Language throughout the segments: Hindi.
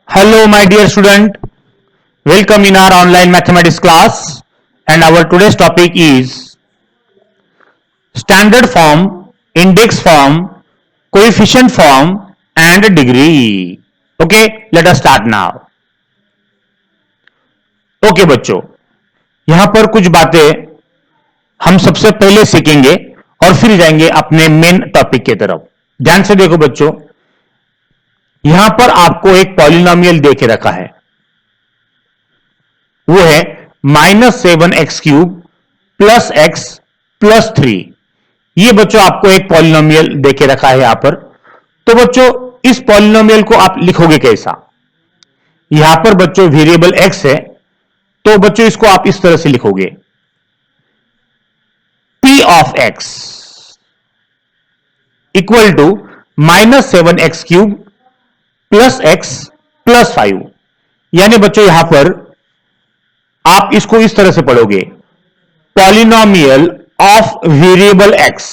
Hello, my dear student. Welcome in our online mathematics class. And our today's topic is standard form, index form, coefficient form, and degree. Okay, let us start now. Okay, बच्चों, यहां पर कुछ बातें हम सबसे पहले सीखेंगे और फिर जाएंगे अपने मेन टॉपिक की तरफ. ध्यान से देखो बच्चों, यहां पर आपको एक पॉलिनोमियल देके रखा है, वो है -7x³ प्लस x प्लस 3. ये बच्चों आपको एक पॉलिनोमियल देके रखा है यहां पर. तो बच्चों इस पॉलिनोमियल को आप लिखोगे कैसा? यहां पर बच्चों वेरिएबल x है, तो बच्चों इसको आप इस तरह से लिखोगे p of x equal to -7x³ plus x plus 5. यानी बच्चों यहां पर आप इसको इस तरह से पढ़ोगे पॉलिनोमियल ऑफ वेरिएबल x.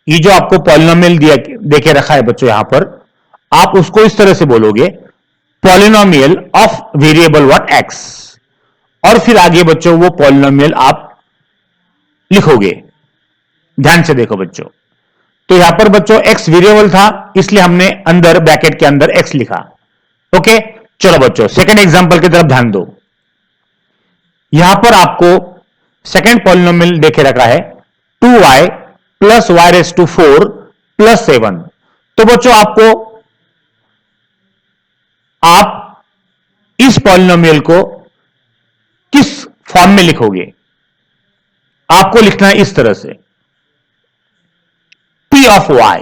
ये जो आपको पॉलिनोमियल दिया देके रखा है बच्चों यहां पर, आप उसको इस तरह से बोलोगे polynomial of variable what x. और फिर आगे बच्चों वो पॉलिनोमियल आप लिखोगे. ध्यान से देखो बच्चों, तो यहां पर बच्चों x वेरिएबल था, इसलिए हमने अंदर ब्रैकेट के अंदर x लिखा. ओके, चलो बच्चों सेकंड एग्जांपल की तरफ ध्यान दो. यहां पर आपको सेकंड पॉलिनोमियल देखे रखा है 2y plus y raise to 4 plus 7. तो बच्चों आप इस पॉलिनोमियल को किस फॉर्म में लिखोगे? आपको लिखना है इस तरह से p of y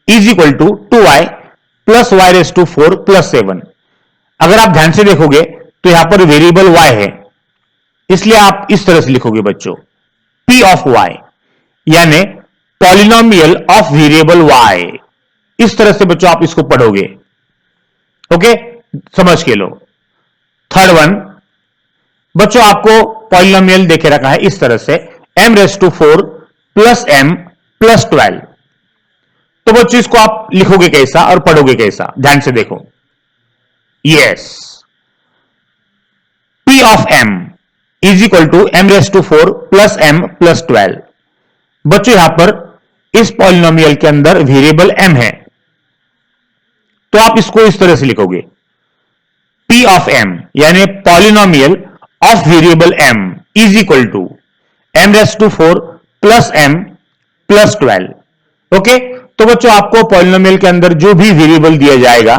is equal to 2y plus y raise to 4 plus 7. अगर आप ध्यान से देखोगे तो यहां पर वेरिएबल y है, इसलिए आप इस तरह से लिखोगे बच्चों p ऑफ y, यानी पॉलिनोमियल ऑफ वेरिएबल y. इस तरह से बच्चों आप इसको पढ़ोगे. ओके, समझ के लो. थर्ड वन बच्चों, आपको पॉलिनोमियल देके रखा है इस तरह से m raise to 4 plus m plus 12. तो बच्चों इसको आप लिखोगे कैसा और पढ़ोगे कैसा? ध्यान से देखो. Yes, p of m is equal to m raise to 4 plus m plus 12. बच्चों यहां पर इस पॉलिनोमियल के अंदर वेरिएबल m है, तो आप इसको इस तरह से लिखोगे p ऑफ m, यानी polynomial of variable m is equal to m raise to 4 plus m plus 12. Okay, तो बच्चों आपको पॉलिनोमियल के अंदर जो भी वेरिएबल दिया जाएगा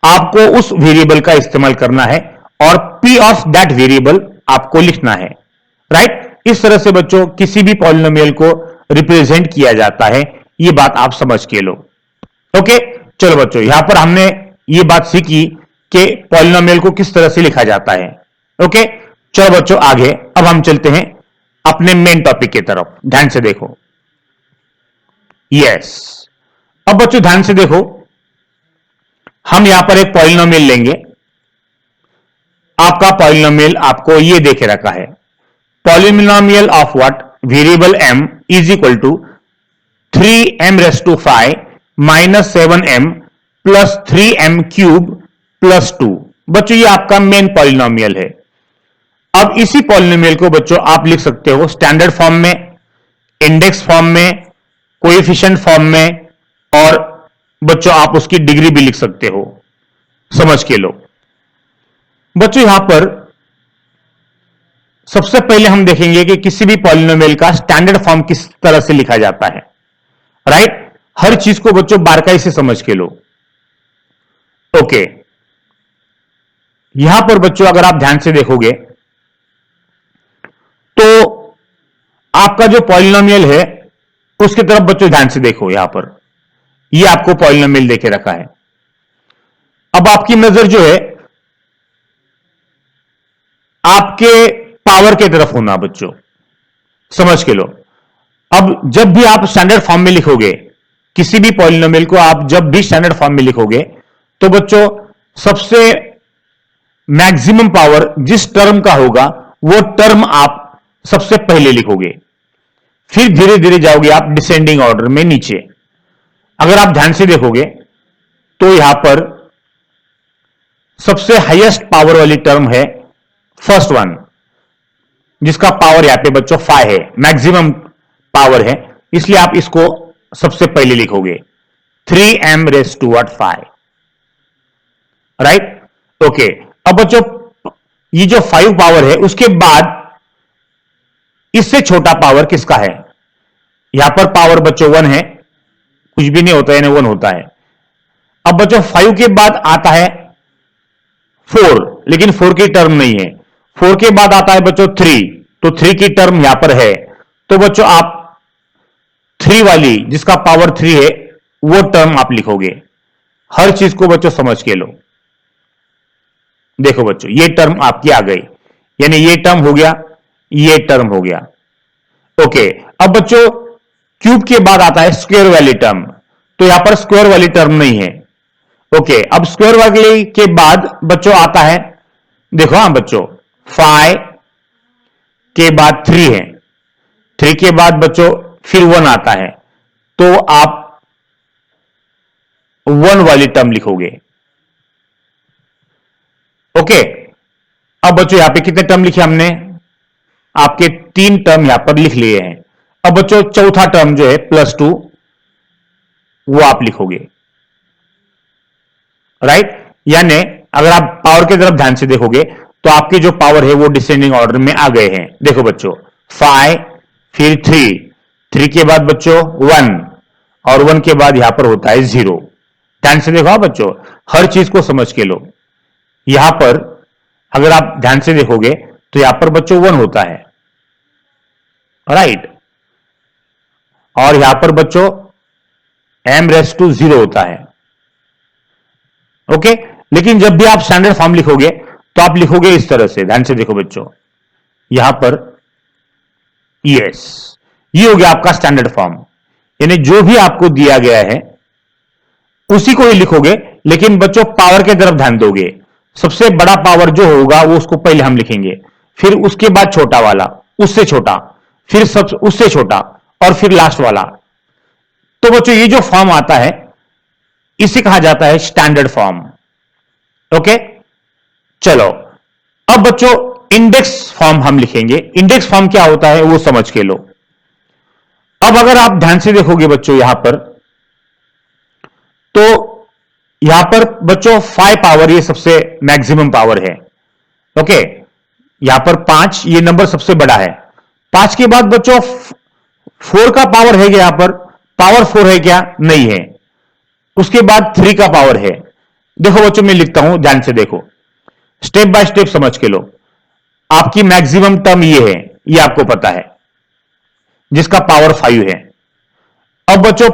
आपको उस वेरिएबल का इस्तेमाल करना है और p ऑफ दैट वेरिएबल आपको लिखना है. राइट? इस तरह से बच्चों किसी भी पॉलिनोमियल को रिप्रेजेंट किया जाता है. ये बात आप समझ के लो. ओके, चलो बच्चों यहां पर हमने ये बात सीखी कि पॉलिनोमियल को किस तरह से लिखा जाता है. ओके, चलो बच्चों आगे अब हम चलते हैं अपने मेन टॉपिक की तरफ. ध्यान से देखो. यस, अब बच्चों ध्यान से देखो, हम यहां पर एक पॉलिनोमियल लेंगे. आपका पॉलिनोमियल आपको ये देखे रखा है polynomial of what variable m is equal to 3m raise to 5 minus 7m plus 3m cube plus 2. बच्चों ये आपका मेन पॉलिनोमियल है. अब इसी पॉलिनोमियल को बच्चों आप लिख सकते हो स्टैंडर्ड फॉर्म में, इंडेक्स फॉर्म में, कोएफिशिएंट फॉर्म में, और बच्चों आप उसकी डिग्री भी लिख सकते हो. समझ के लो. बच्चों यहां पर सबसे पहले हम देखेंगे कि किसी भी पॉलिनोमियल का स्टैंडर्ड फॉर्म किस तरह से लिखा जाता है. राइट? हर चीज को बच्चों बारकाई से समझ के लो. ओके, यहां पर बच्चों अगर आप ध्यान से देखोगे तो आपका जो पॉलिनोमियल है उसकी तरफ बच्चों ध्यान से देखो. यहां पर ये आपको पॉलिनोमियल देके रखा है. अब आपकी नजर जो है आपके पावर की तरफ होना बच्चों. समझ के लो. अब जब भी आप स्टैंडर्ड फॉर्म में लिखोगे किसी भी पॉलिनोमियल को, आप जब भी स्टैंडर्ड फॉर्म में लिखोगे तो बच्चों सबसे मैक्सिमम पावर जिस टर्म का होगा वो टर्म आप सबसे पहले लिखोगे, फिर धीरे धीरे जाओगे आप डिसेंडिंग ऑर्डर में नीचे. अगर आप ध्यान से देखोगे तो यहां पर सबसे हाईएस्ट पावर वाली टर्म है फर्स्ट वन, जिसका पावर यहां पे बच्चों 5 है, मैक्सिमम पावर है, इसलिए आप इसको सबसे पहले लिखोगे 3m raise to what 5, right. Okay, अब बच्चों ये जो 5 पावर है उसके बाद इससे छोटा पावर किसका है? यहां पर पावर बच्चों 1 है, कुछ भी नहीं होता यानी 1 होता है। अब बच्चों 5 के बाद आता है 4, लेकिन 4 की टर्म नहीं है। 4 के बाद आता है बच्चों 3, तो 3 की टर्म यहां पर है, तो बच्चों आप 3 वाली जिसका पावर 3 है वो टर्म आप लिखोगे। हर चीज को बच्चों समझ के लो। देखो बच्चों ये टर्म आपकी आ गई, यानी ये टर्म हो गया, ये टर्म हो गया। ओके, अब बच्चों क्यूब के बाद आता है स्क्वायर वाली टर्म, तो यहां पर स्क्वायर वाली टर्म नहीं है। ओके, अब स्क्वायर वाली के बाद बच्चों आता है, देखो हाँ बच्चों 5 के बाद 3 है, 3 के बाद बच्चों फिर 1 आता है, तो आप 1 वाली टर्म लिखोगे। ओके, अब बच्चों यहां पे कितने टर्म लिखे हमने? आपके 3 टर्म यहां पर लिख लिए हैं। अब बच्चों चौथा टर्म जो है +2 वो आप लिखोगे, राइट। यानी अगर आप पावर की तरफ ध्यान से देखोगे तो आपकी जो पावर है वो डिसेंडिंग ऑर्डर में आ गए हैं। देखो बच्चों 5 फिर 3, 3 के बाद बच्चों 1 और 1 के बाद यहां पर होता है 0। ध्यान से देखो बच्चों, हर चीज को समझ के लो। यहां पर अगर आप ध्यान से देखोगे तो यहां पर बच्चों 1 होता है, राइट, और यहां पर बच्चों m⁻0 होता है। ओके, लेकिन जब भी आप स्टैंडर्ड फॉर्म लिखोगे तो आप लिखोगे इस तरह से। ध्यान से देखो बच्चों, यहां पर यस, ये हो गया आपका स्टैंडर्ड फॉर्म, यानी जो भी आपको दिया गया है उसी को ही लिखोगे, लेकिन बच्चों पावर के तरफ ध्यान दोगे। सबसे बड़ा पावर जो होगा वो उसको पहले हम लिखेंगे, फिर उसके बाद छोटा वाला, उससे छोटा, फिर सब उससे छोटा, और फिर लास्ट वाला। तो बच्चों ये जो फॉर्म आता है इसे कहा जाता है स्टैंडर्ड फॉर्म। ओके, चलो अब बच्चों इंडेक्स फॉर्म हम लिखेंगे। इंडेक्स फॉर्म क्या होता है वो समझ के लो। अब अगर आप ध्यान से देखोगे बच्चों यहां पर, तो यहां पर बच्चों 5 पावर ये सबसे मैक्सिमम पावर है। ओके, यहां पर 5 ये नंबर सबसे बड़ा है। 5 के बाद बच्चों 4 का पावर है क्या? यहां पर पावर 4 है क्या? नहीं है। उसके बाद 3 का पावर है। देखो बच्चों मैं लिखता हूं, ध्यान से देखो, स्टेप बाय स्टेप समझ के लो। आपकी मैक्सिमम टर्म ये है, ये आपको पता है, जिसका पावर 5 है। अब बच्चों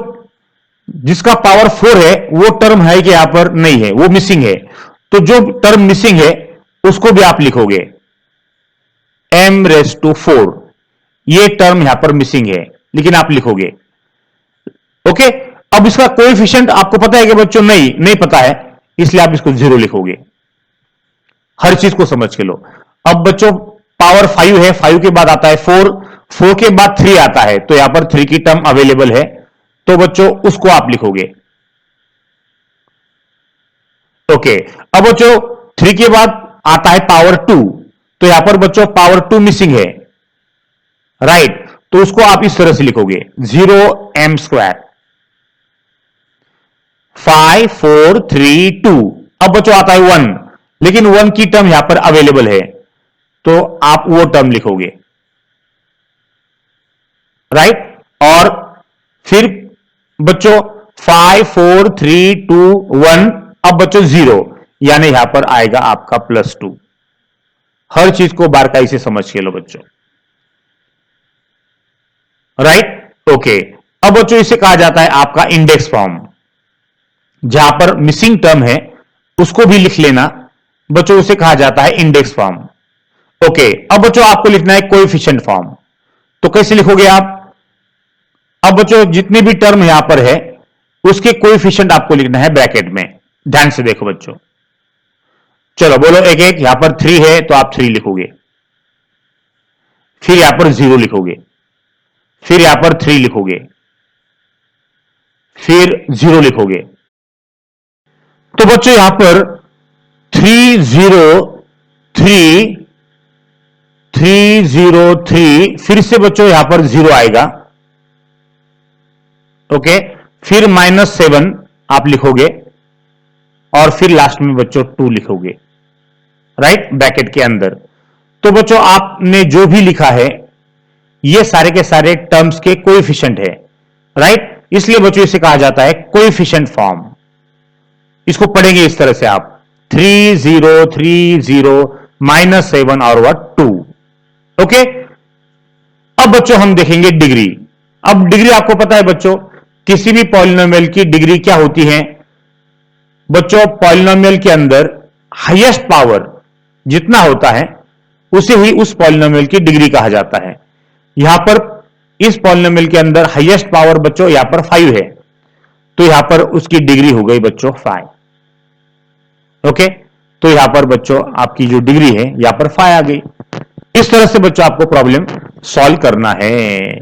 जिसका पावर 4 है वो टर्म है कि यहां पर नहीं है, वो मिसिंग है। तो जो टर्म मिसिंग है उसको भी आप लिखोगे m⁻4, ये टर्म यहां पर मिसिंग है, लेकिन आप लिखोगे। ओके, अब इसका कोएफिशिएंट आपको पता है कि बच्चों? नहीं पता है, इसलिए आप इसको 0 लिखोगे। हर चीज को समझ के लो। अब बच्चों पावर 5 है, 5 के बाद आता है 4, 4 के बाद 3 आता है, तो यहां पर 3 की टर्म अवेलेबल है, तो बच्चों उसको आप लिखोगे। ओके, अब बच्चों 3 के बाद आता है पावर 2, तो यहां पर बच्चों पावर 2 मिसिंग है, राइट, तो उसको आप इस तरह से लिखोगे 0m²। 5 4 3 2। अब बच्चों आता है 1, लेकिन 1 की टर्म यहां पर अवेलेबल है, तो आप वो टर्म लिखोगे, राइट। और फिर बच्चों 5 4 3 2 1, अब बच्चों 0, यानी यहां पर आएगा आपका +2। हर चीज को बारकाई से समझ के लो बच्चों, राइट। ओके, अब बच्चों इसे कहा जाता है आपका इंडेक्स फॉर्म। जहां पर मिसिंग टर्म है उसको भी लिख लेना बच्चों, उसे कहा जाता है इंडेक्स फॉर्म। ओके, अब बच्चों आपको लिखना है कोएफिशिएंट फॉर्म। तो कैसे लिखोगे आप? अब बच्चों जितने भी टर्म यहां पर है उसके कोएफिशिएंट आपको लिखना है ब्रैकेट में। ध्यान से देखो बच्चों, चलो बोलो एक एक। यहां पर 3 है तो आप 3 लिखोगे, फिर यहां पर 0 लिखोगे, फिर यहां पर 3 लिखोगे, फिर 0 लिखोगे। तो बच्चों यहां पर 303 फिर से बच्चों यहां पर 0 आएगा। ओके, फिर -7 आप लिखोगे और फिर लास्ट में बच्चों 2 लिखोगे, राइट, ब्रैकेट के अंदर। तो बच्चों आपने जो भी लिखा है ये सारे के सारे टर्म्स के कोएफिशिएंट है, राइट, इसलिए बच्चों इसे कहा जाता है कोएफिशिएंट फॉर्म। इसको पढ़ेंगे इस तरह से आप 3030 -7 और 2। ओके, अब बच्चों हम देखेंगे डिग्री। अब डिग्री आपको पता है बच्चों, किसी भी पॉलिनोमियल की डिग्री क्या होती है बच्चों? पॉलिनोमियल के अंदर हाईएस्ट पावर जितना होता है उसे ही उस पॉलिनोमियल की डिग्री कहा जाता है। यहां पर इस पॉलिनोमियल के अंदर हाईएस्ट पावर बच्चों यहां पर 5 है, तो यहां पर उसकी डिग्री हो गई बच्चों 5। ओके, तो यहां पर बच्चों आपकी जो डिग्री है यहां पर 5 आ गई। इस तरह से बच्चों आपको प्रॉब्लम सॉल्व करना है।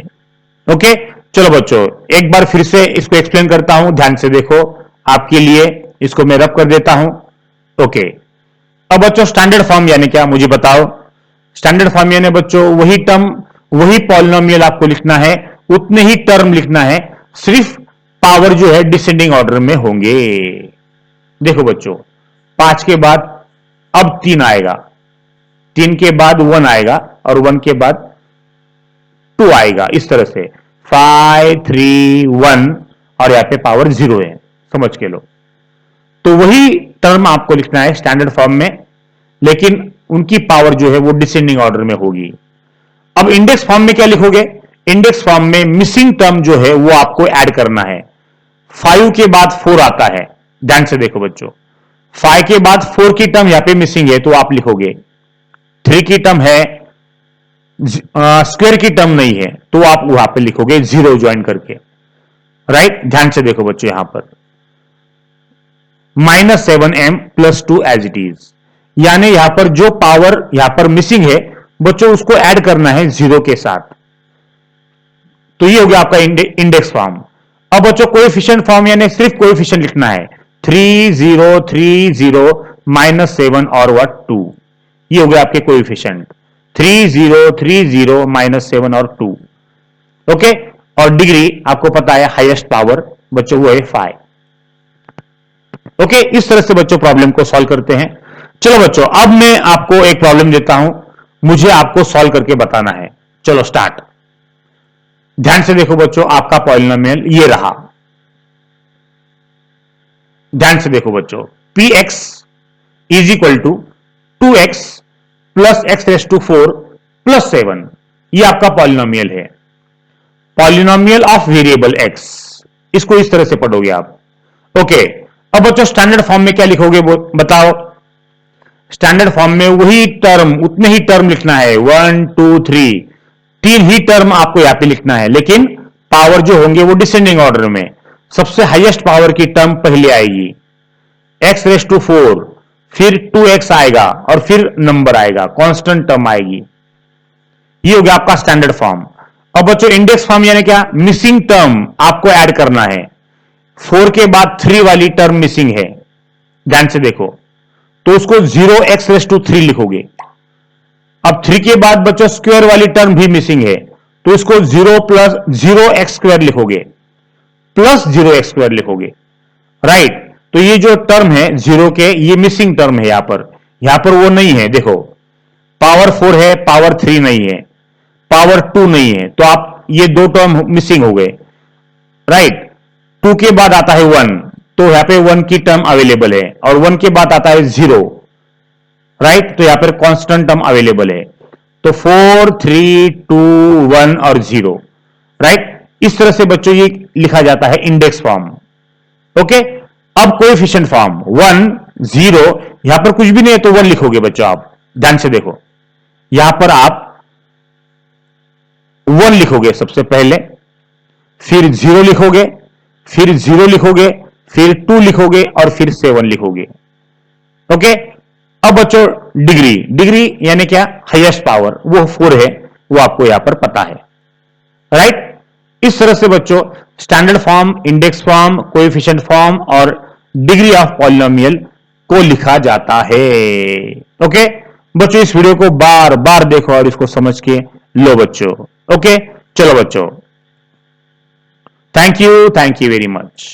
ओके, चलो बच्चों एक बार फिर से इसको एक्सप्लेन करता हूं, ध्यान से देखो आपके लिए। इसको मैं रब कर देता हूं। ओके, अब बच्चों स्टैंडर्ड फॉर्म यानी क्या मुझे बताओ? स्टैंडर्ड फॉर्म यानी बच्चों वही टर्म, वही पॉलिनोमियल आपको लिखना है, उतने ही टर्म लिखना है, सिर्फ पावर जो है डिसेंडिंग ऑर्डर में होंगे। देखो बच्चों 5 के बाद अब 3 आएगा, 3 के बाद 1 आएगा और 1 के बाद 2 आएगा, इस तरह से 5 3 1 और यहां पे पावर 0 है, समझ के लो। तो वही टर्म आपको लिखना है स्टैंडर्ड फॉर्म में, लेकिन उनकी पावर जो है वो डिसेंडिंग ऑर्डर में होगी। अब इंडेक्स फॉर्म में क्या लिखोगे? इंडेक्स फॉर्म में मिसिंग टर्म जो है वो आपको ऐड करना है। 5 के बाद 4 आता है, ध्यान से देखो बच्चों, 5 के बाद 4 की टर्म यहां पे मिसिंग है, तो आप लिखोगे 3 की टर्म है, स्क्वायर की टर्म नहीं है, तो आप वहां पे लिखोगे 0 ज्वाइन करके, राइट। ध्यान से देखो बच्चों यहां पर -7m + 2 एज इट इज, यानी यहां पर जो पावर यहां पर मिसिंग है बच्चों उसको ऐड करना है 0 के साथ। तो ये हो गया आपका इंडेक्स फॉर्म। अब बच्चों कोएफिशिएंट फॉर्म यानी सिर्फ कोएफिशिएंट लिखना है, 3030 -7 और 2, ये हो गया आपके कोएफिशिएंट 3030 -7 और 2। ओके, और डिग्री आपको पता है हाईएस्ट पावर बच्चों वो है 5। ओके, इस तरह से बच्चों प्रॉब्लम को सॉल्व करते हैं। चलो बच्चों अब मैं आपको एक प्रॉब्लम देता हूं, मुझे आपको सॉल्व करके बताना है। चलो स्टार्ट। ध्यान से देखो बच्चों, आपका पॉलिनोमियल ये रहा। ध्यान से देखो बच्चों, px = 2x + x⁴ + 7, ये आपका पॉलिनोमियल है, पॉलिनोमियल ऑफ वेरिएबल x। इसको इस तरह से पढ़ोगे आप। ओके, अब बच्चों स्टैंडर्ड फॉर्म में क्या लिखोगे बताओ? स्टैंडर्ड फॉर्म में वही टर्म, उतने ही टर्म लिखना है, 1 2 3, 3 ही टर्म आपको यहां पे लिखना है, लेकिन पावर जो होंगे वो डिसेंडिंग ऑर्डर में। सबसे हाईएस्ट पावर की टर्म पहले आएगी, x⁴, फिर 2x आएगा और फिर नंबर आएगा, कांस्टेंट टर्म आएगी। ये हो गया आपका स्टैंडर्ड फॉर्म। अब बच्चों इंडेक्स फॉर्म यानी क्या? मिसिंग टर्म आपको ऐड करना है। 4 के बाद 3 वाली टर्म मिसिंग है, ध्यान से देखो, तो उसको 0x⁴ लिखोगे। अब 3 के बाद बच्चों स्क्वायर वाली टर्म भी मिसिंग है, तो इसको 0 + 0x² लिखोगे, प्लस 0x² लिखोगे, राइट। तो ये जो टर्म है 0 के, ये मिसिंग टर्म है, यहां पर वो नहीं है। देखो पावर 4 है, पावर 3 नहीं है, पावर 2 नहीं है, तो आप ये दो टर्म मिसिंग हो गए, राइट। 2 के बाद आता है 1, तो यहां पे 1 की टर्म अवेलेबल है, और 1 के बाद आता है 0, राइट, तो यहां पर कांस्टेंट टर्म अवेलेबल है। तो 4 3 2 1 और 0, राइट। इस तरह से बच्चों ये लिखा जाता है इंडेक्स फॉर्म। ओके, अब कोएफिशिएंट फॉर्म 1 0, यहां पर कुछ भी नहीं है तो 1 लिखोगे बच्चों। आप ध्यान से देखो, यहां पर आप 1 लिखोगे सबसे पहले, फिर 0 लिखोगे, फिर 0 लिखोगे, फिर 2 लिखोगे और फिर 7 लिखोगे। ओके, अब बच्चों डिग्री यानी क्या? हाईएस्ट पावर, वो 4 है, वो आपको यहां पर पता है, राइट। इस तरह से बच्चों standard form, index form, coefficient form और डिग्री ऑफ पॉलिनोमियल को लिखा जाता है। ओके बच्चों, इस वीडियो को बार बार देखो और इसको समझ के लो बच्चों। ओके चलो बच्चों, थैंक यू वेरी मच।